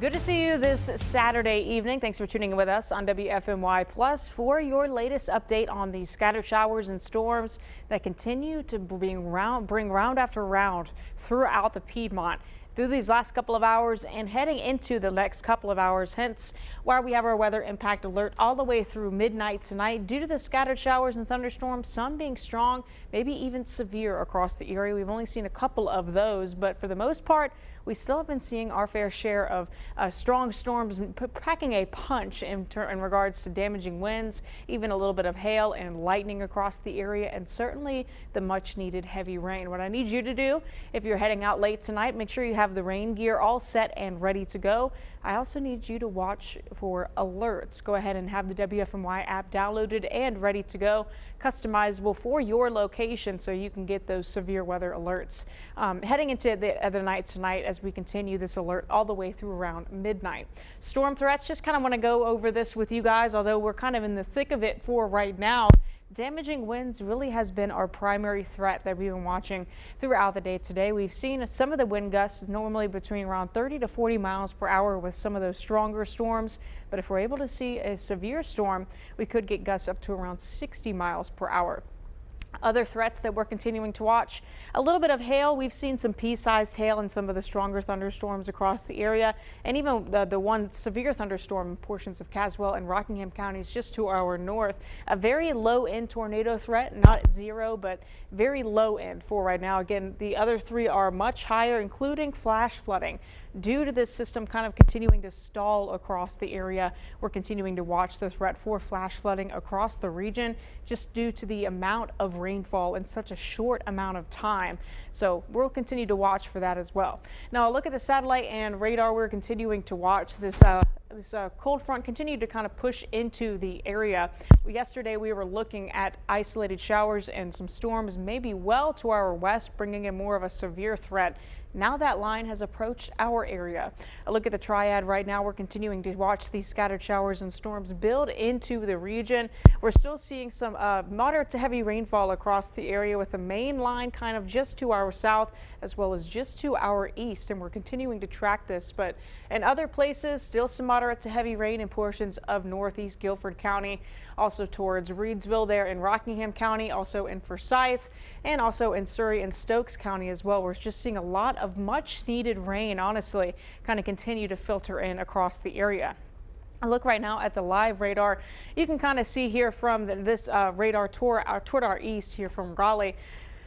Good to see you this Saturday evening. Thanks for tuning in with us on WFMY Plus for your latest update on these scattered showers and storms that continue to bring round after round throughout the Piedmont through these last couple of hours and heading into the next couple of hours. Hence why we have our weather impact alert all the way through midnight tonight due to the scattered showers and thunderstorms, some being strong, maybe even severe across the area. We've only seen a couple of those, but for the most part, we still have been seeing our fair share of strong storms packing a punch in regards to damaging winds, even a little bit of hail and lightning across the area, and certainly the much needed heavy rain. What I need you to do, if you're heading out late tonight, make sure you have the rain gear all set and ready to go. I also need you to watch for alerts. Go ahead and have the WFMY app downloaded and ready to go, customizable for your location so you can get those severe weather alerts. Heading into the night tonight as we continue this alert all the way through around midnight. Storm threats, just kind of want to go over this with you guys, although we're kind of in the thick of it for right now. Damaging winds really has been our primary threat that we've been watching throughout the day today. We've seen some of the wind gusts normally between around 30 to 40 miles per hour with some of those stronger storms. But if we're able to see a severe storm, we could get gusts up to around 60 miles per hour. Other threats that we're continuing to watch, a little bit of hail. We've seen some pea-sized hail in some of the stronger thunderstorms across the area, and even the one severe thunderstorm in portions of Caswell and Rockingham counties just to our north. A very low-end tornado threat, not zero, but very low end for right now. Again, the other three are much higher, including flash flooding. Due to this system kind of continuing to stall across the area, we're continuing to watch the threat for flash flooding across the region just due to the amount of rainfall in such a short amount of time. So we'll continue to watch for that as well. Now, look at the satellite and radar. We're continuing to watch this cold front continue to kind of push into the area. Yesterday, we were looking at isolated showers and some storms maybe well to our west, bringing in more of a severe threat. Now that line has approached our area. A look at the Triad right now. We're continuing to watch these scattered showers and storms build into the region. We're still seeing some moderate to heavy rainfall across the area with the main line kind of just to our south as well as just to our east. And we're continuing to track this. But in other places, still some moderate to heavy rain in portions of northeast Guilford County, also towards Reedsville there in Rockingham County, also in Forsyth, and also in Surrey and Stokes County as well. We're just seeing a lot of much needed rain, honestly, kind of continue to filter in across the area. I look right now at the live radar. You can kind of see here from this radar toward our east here from Raleigh.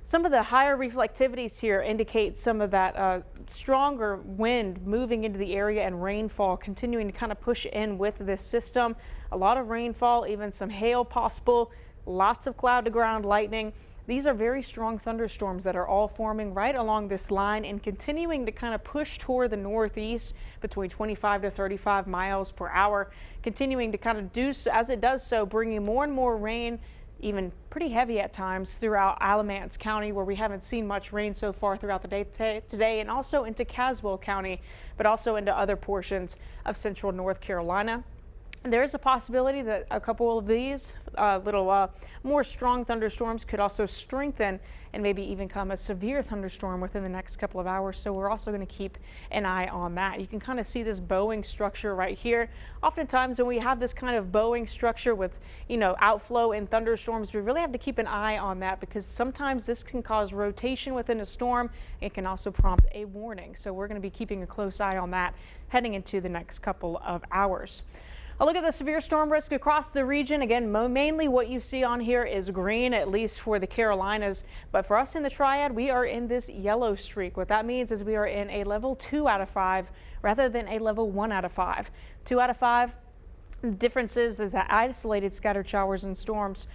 Some of the higher reflectivities here indicate some of that stronger wind moving into the area and rainfall continuing to kind of push in with this system. A lot of rainfall, even some hail possible, lots of cloud to ground lightning. These are very strong thunderstorms that are all forming right along this line and continuing to kind of push toward the northeast between 25 to 35 miles per hour, continuing to kind of do as it does so, bringing more and more rain, even pretty heavy at times throughout Alamance County, where we haven't seen much rain so far throughout the day today, and also into Caswell County, but also into other portions of central North Carolina. There is a possibility that a couple of these more strong thunderstorms could also strengthen and maybe even become a severe thunderstorm within the next couple of hours. So we're also going to keep an eye on that. You can kind of see this bowing structure right here. Oftentimes when we have this kind of bowing structure with, outflow in thunderstorms, we really have to keep an eye on that because sometimes this can cause rotation within a storm. It can also prompt a warning. So we're going to be keeping a close eye on that heading into the next couple of hours. A look at the severe storm risk across the region. Again, mainly what you see on here is green, at least for the Carolinas. But for us in the Triad, we are in this yellow streak. What that means is we are in a level 2 out of 5 rather than a level 1 out of 5. 2 out of 5. The difference is that isolated scattered showers and storms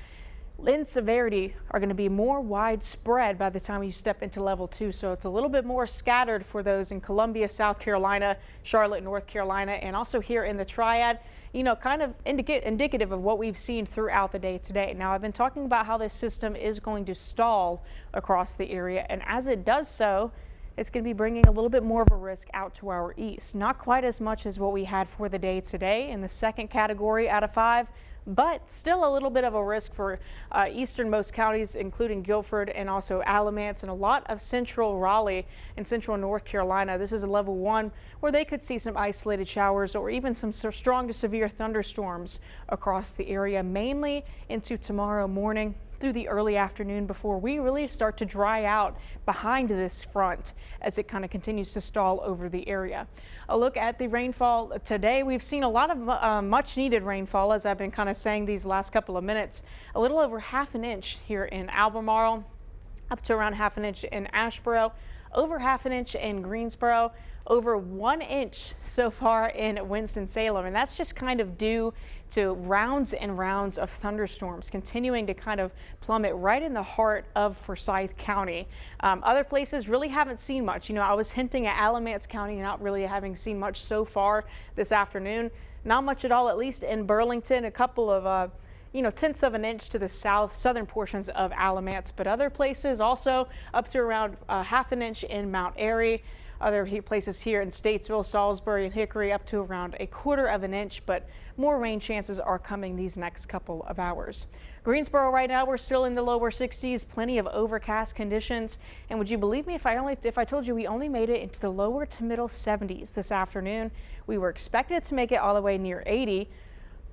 in severity are going to be more widespread by the time you step into level 2. So it's a little bit more scattered for those in Columbia, South Carolina, Charlotte, North Carolina, and also here in the Triad. Kind of indicative of what we've seen throughout the day today. Now, I've been talking about how this system is going to stall across the area, and as it does so, it's going to be bringing a little bit more of a risk out to our east. Not quite as much as what we had for the day today in the second category out of 5, but still a little bit of a risk for easternmost counties, including Guilford and also Alamance and a lot of central Raleigh and central North Carolina. This is a level 1 where they could see some isolated showers or even some strong to severe thunderstorms across the area, mainly into tomorrow morning through the early afternoon before we really start to dry out behind this front as it kind of continues to stall over the area. A look at the rainfall today. We've seen a lot of much needed rainfall, as I've been kind of saying these last couple of minutes. A little over half an inch here in Albemarle, up to around half an inch in Asheboro, over half an inch in Greensboro, over 1 inch so far in Winston-Salem, and that's just kind of due to rounds and rounds of thunderstorms continuing to kind of plummet right in the heart of Forsyth County. Other places really haven't seen much. You know, I was hinting at Alamance County not really having seen much so far this afternoon. Not much at all, at least in Burlington. A couple of tenths of an inch to the southern portions of Alamance, but other places also up to around half an inch in Mount Airy. Other places here in Statesville, Salisbury, and Hickory up to around a quarter of an inch, but more rain chances are coming these next couple of hours. Greensboro right now, we're still in the lower 60s, plenty of overcast conditions. And would you believe me if I told you we only made it into the lower to middle 70s this afternoon? We were expected to make it all the way near 80.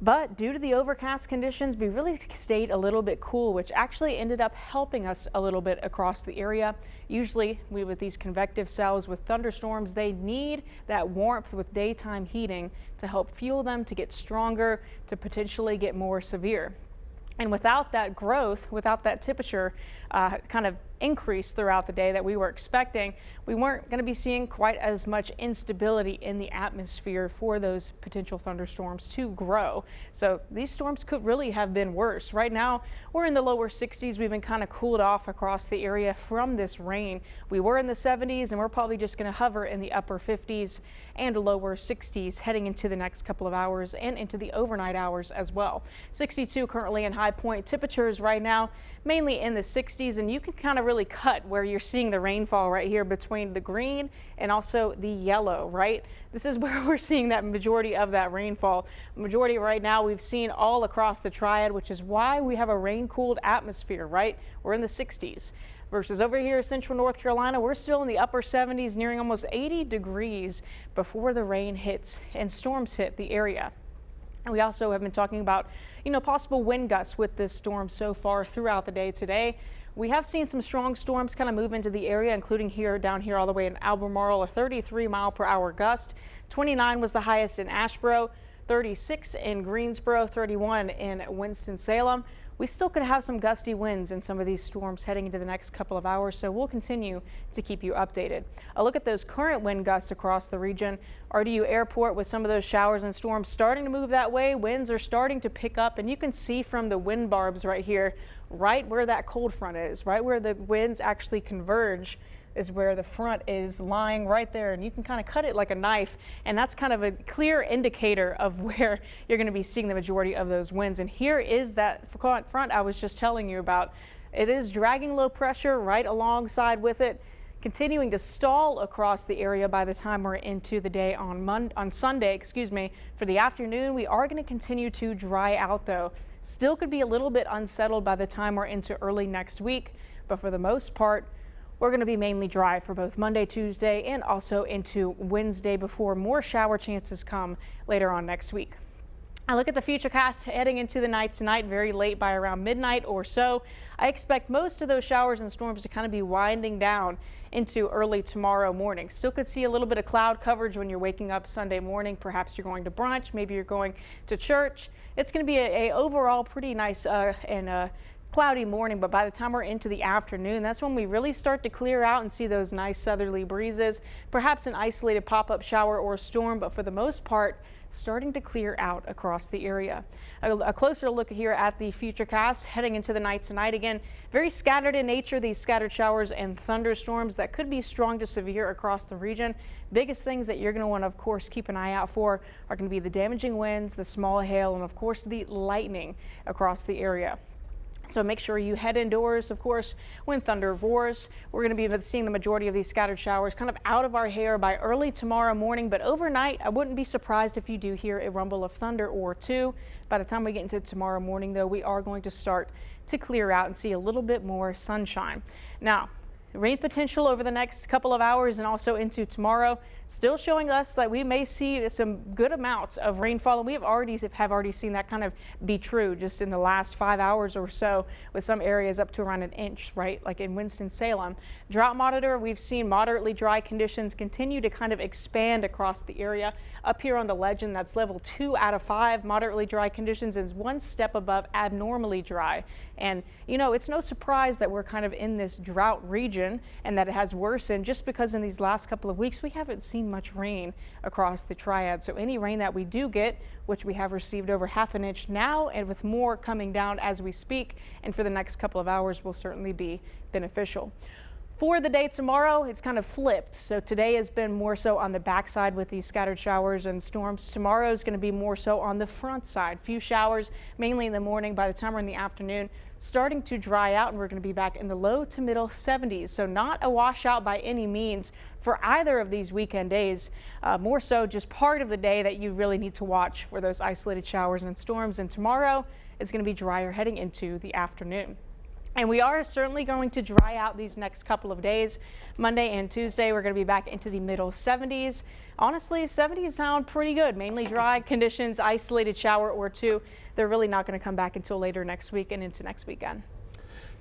But due to the overcast conditions, we really stayed a little bit cool, which actually ended up helping us a little bit across the area. Usually with these convective cells with thunderstorms, they need that warmth with daytime heating to help fuel them to get stronger, to potentially get more severe. And without that growth, without that temperature kind of increase throughout the day that we were expecting, we weren't going to be seeing quite as much instability in the atmosphere for those potential thunderstorms to grow. So these storms could really have been worse. Right now, we're in the lower 60s. We've been kind of cooled off across the area from this rain. We were in the 70s, and we're probably just going to hover in the upper 50s and lower 60s heading into the next couple of hours and into the overnight hours as well. 62 currently in High Point. Temperatures right now mainly in the 60s, and you can kind of really cut where you're seeing the rainfall right here between the green and also the yellow, right? This is where we're seeing that majority of that rainfall. Majority right now we've seen all across the Triad, which is why we have a rain-cooled atmosphere, right? We're in the 60s. Versus over here, central North Carolina, we're still in the upper 70s, nearing almost 80 degrees before the rain hits and storms hit the area. And we also have been talking about, possible wind gusts with this storm so far throughout the day today. We have seen some strong storms kind of move into the area, including down here all the way in Albemarle, a 33-mile-per-hour gust. 29 was the highest in Asheboro, 36 in Greensboro, 31 in Winston-Salem. We still could have some gusty winds in some of these storms heading into the next couple of hours, so we'll continue to keep you updated. A look at those current wind gusts across the region. RDU Airport with some of those showers and storms starting to move that way. Winds are starting to pick up, and you can see from the wind barbs right here, right where that cold front is, right where the winds actually converge is where the front is lying right there, and you can kind of cut it like a knife, and that's kind of a clear indicator of where you're going to be seeing the majority of those winds. And here is that front I was just telling you about. It is dragging low pressure right alongside with it, continuing to stall across the area by the time we're into the day on Sunday, For the afternoon, we are going to continue to dry out though. Still could be a little bit unsettled by the time we're into early next week, but for the most part, we're going to be mainly dry for both Monday, Tuesday, and also into Wednesday before more shower chances come later on next week. I look at the futurecast heading into the night tonight, very late by around midnight or so. I expect most of those showers and storms to kind of be winding down into early tomorrow morning. Still could see a little bit of cloud coverage when you're waking up Sunday morning. Perhaps you're going to brunch, maybe you're going to church. It's going to be a overall pretty nice cloudy morning, but by the time we're into the afternoon, that's when we really start to clear out and see those nice southerly breezes, perhaps an isolated pop-up shower or storm, but for the most part, starting to clear out across the area. A closer look here at the futurecast heading into the night tonight. Again, very scattered in nature, these scattered showers and thunderstorms that could be strong to severe across the region. Biggest things that you're going to want to, of course, keep an eye out for are going to be the damaging winds, the small hail, and of course the lightning across the area. So make sure you head indoors, of course, when thunder roars. We're going to be seeing the majority of these scattered showers kind of out of our hair by early tomorrow morning, but overnight, I wouldn't be surprised if you do hear a rumble of thunder or two. By the time we get into tomorrow morning, though, we are going to start to clear out and see a little bit more sunshine. Now, rain potential over the next couple of hours and also into tomorrow, still showing us that we may see some good amounts of rainfall, and we have already seen that kind of be true just in the last 5 hours or so, with some areas up to around an inch, right, like in Winston-Salem. Drought monitor, we've seen moderately dry conditions continue to kind of expand across the area. Up here on the legend, that's level 2 out of 5. Moderately dry conditions is one step above abnormally dry. And you know, it's no surprise that we're kind of in this drought region and that it has worsened, just because in these last couple of weeks we haven't seen much rain across the Triad. So any rain that we do get, which we have received over ½ an inch now, and with more coming down as we speak, and for the next couple of hours, will certainly be beneficial. For the day tomorrow, it's kind of flipped. So today has been more so on the backside with these scattered showers and storms. Tomorrow is going to be more so on the front side. Few showers, mainly in the morning. By the time we're in the afternoon, starting to dry out, and we're going to be back in the low to middle 70s. So not a washout by any means for either of these weekend days. More so just part of the day that you really need to watch for those isolated showers and storms. And tomorrow is going to be drier heading into the afternoon. And we are certainly going to dry out these next couple of days. Monday and Tuesday, we're going to be back into the middle 70s. Honestly, 70s sound pretty good. Mainly dry conditions, isolated shower or two. They're really not going to come back until later next week and into next weekend.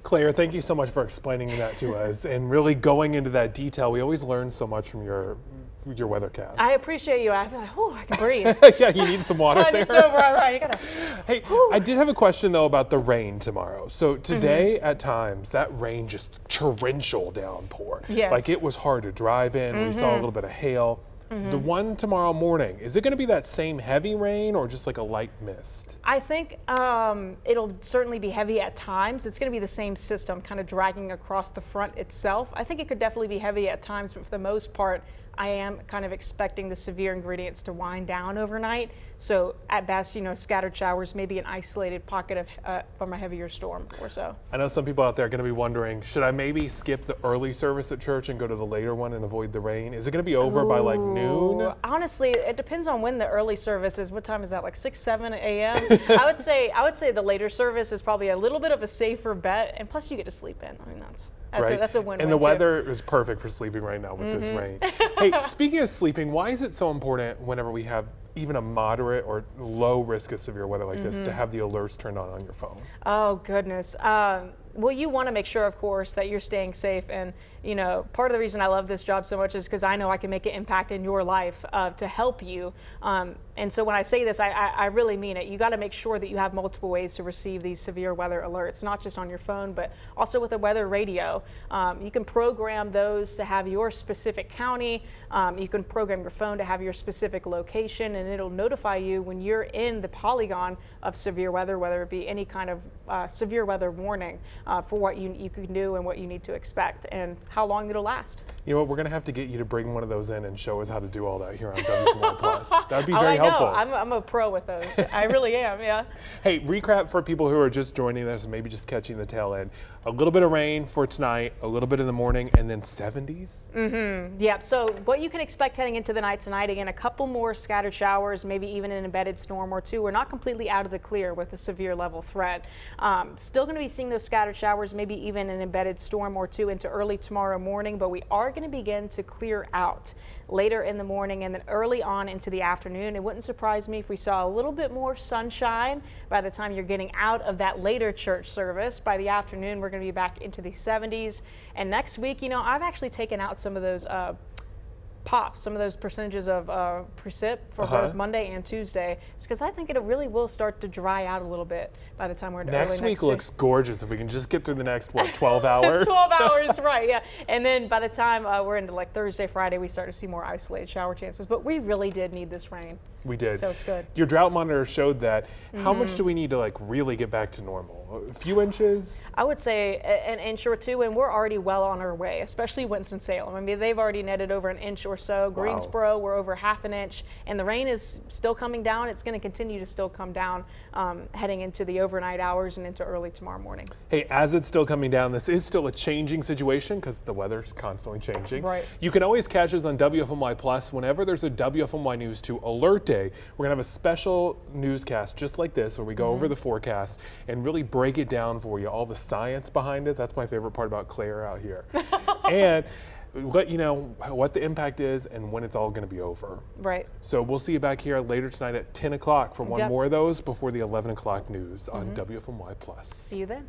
Claire, thank you so much for explaining that to us and really going into that detail. We always learn so much from your weathercast. I appreciate you. I feel like, oh, I can breathe. Yeah, you need some water there. Right. You gotta. Hey, I did have a question though about the rain tomorrow. So today at times that rain just torrential downpour. Yes. Like it was hard to drive in. We saw a little bit of hail. The one tomorrow morning, is it going to be that same heavy rain or just like a light mist? I think it'll certainly be heavy at times. It's going to be the same system kind of dragging across the front itself. I think it could definitely be heavy at times, but for the most part, I am kind of expecting the severe ingredients to wind down overnight. So at best, you know, scattered showers, maybe an isolated pocket of from a heavier storm or so. I know some people out there are going to be wondering, should I maybe skip the early service at church and go to the later one and avoid the rain? Is it going to be over by like noon? Honestly, it depends on when the early service is. What time is that? Like 6, 7 a.m.? I would say the later service is probably a little bit of a safer bet, and plus you get to sleep in. I mean, that's a win-win. And the weather is perfect for sleeping right now with this rain. Hey, speaking of sleeping, why is it so important whenever we have even a moderate or low risk of severe weather like this to have the alerts turned on your phone? Oh, goodness. Well, you want to make sure, of course, that you're staying safe. And, you know, part of the reason I love this job so much is because I know I can make an impact in your life to help you. And so when I say this, I really mean it. You got to make sure that you have multiple ways to receive these severe weather alerts, not just on your phone, but also with a weather radio. You can program those to have your specific county. You can program your phone to have your specific location, and it'll notify you when you're in the polygon of severe weather, whether it be any kind of severe weather warning for what you can do and what you need to expect and how long it'll last. You know what, we're going to have to get you to bring one of those in and show us how to do all that here on WFMY Plus. That would be very helpful. I'm a pro with those. I really am, yeah. Hey, recap for people who are just joining us and maybe just catching the tail end. A little bit of rain for tonight, a little bit in the morning, and then 70s? Yeah, so what you can expect heading into the night tonight, again, a couple more scattered showers, maybe even an embedded storm or two. We're not completely out of the clear with a severe level threat. Still going to be seeing those scattered showers, maybe even an embedded storm or two into early tomorrow morning, but we are going to begin to clear out later in the morning and then early on into the afternoon. It wouldn't surprise me if we saw a little bit more sunshine by the time you're getting out of that later church service. By the afternoon, we're going to be back into the 70s. And next week, you know, I've actually taken out some of those pops, some of those percentages of precip for both Monday and Tuesday. It's because I think it really will start to dry out a little bit by the time we're into next week. Looks gorgeous if we can just get through the next, what, 12 hours? 12 hours, right, yeah. And then by the time we're into like Thursday, Friday, we start to see more isolated shower chances. But we really did need this rain. We did. So it's good. Your drought monitor showed that. How much do we need to like really get back to normal? A few inches? I would say an inch or two, and we're already well on our way, especially Winston-Salem. I mean, they've already netted over an inch or so. Greensboro, we're over half an inch, and the rain is still coming down. It's going to continue to still come down heading into the overnight hours and into early tomorrow morning. Hey, as it's still coming down, this is still a changing situation because the weather's constantly changing. Right. You can always catch us on WFMY Plus whenever there's a WFMY News 2 alert day. We're going to have a special newscast just like this where we go over the forecast and really break it down for you, all the science behind it. That's my favorite part about Claire out here. And let you know what the impact is and when it's all going to be over. Right. So we'll see you back here later tonight at 10 o'clock for one Yep. more of those before the 11 o'clock news on WFMY Plus. See you then.